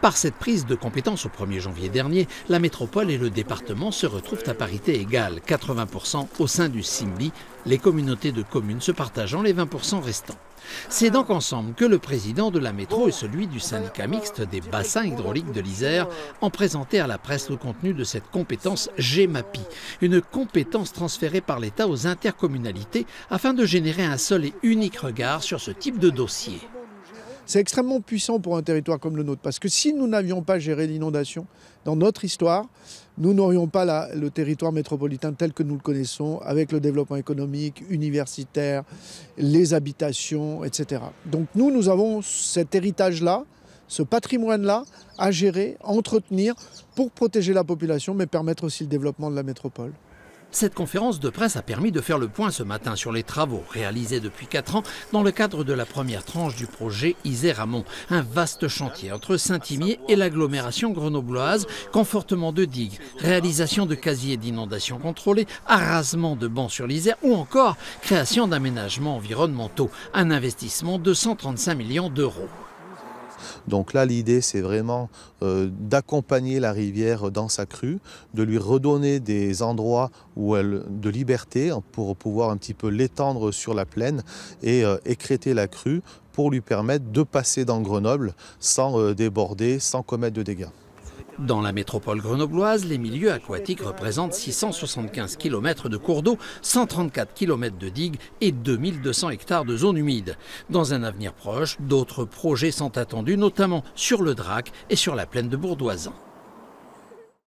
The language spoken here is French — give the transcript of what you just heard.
Par cette prise de compétence au 1er janvier dernier, la métropole et le département se retrouvent à parité égale, 80% au sein du CIMBI, les communautés de communes se partageant les 20% restants. C'est donc ensemble que le président de la métro et celui du syndicat mixte des bassins hydrauliques de l'Isère ont présenté à la presse le contenu de cette compétence GEMAPI, une compétence transférée par l'État aux intercommunalités afin de générer un seul et unique regard sur ce type de dossier. C'est extrêmement puissant pour un territoire comme le nôtre, parce que si nous n'avions pas géré l'inondation dans notre histoire, nous n'aurions pas le territoire métropolitain tel que nous le connaissons, avec le développement économique, universitaire, les habitations, etc. Donc nous avons cet héritage-là, ce patrimoine-là à gérer, entretenir pour protéger la population, mais permettre aussi le développement de la métropole. Cette conférence de presse a permis de faire le point ce matin sur les travaux réalisés depuis 4 ans dans le cadre de la première tranche du projet Isère-Amont, un vaste chantier entre Saint-Imier et l'agglomération grenobloise, confortement de digues, réalisation de casiers d'inondation contrôlés, arasement de bancs sur l'Isère ou encore création d'aménagements environnementaux, un investissement de 135 millions d'euros. Donc là, l'idée, c'est vraiment d'accompagner la rivière dans sa crue, de lui redonner des endroits de liberté pour pouvoir un petit peu l'étendre sur la plaine et écrêter la crue pour lui permettre de passer dans Grenoble sans déborder, sans commettre de dégâts. Dans la métropole grenobloise, les milieux aquatiques représentent 675 km de cours d'eau, 134 km de digues et 2200 hectares de zones humides. Dans un avenir proche, d'autres projets sont attendus, notamment sur le Drac et sur la plaine de Bourdoisan.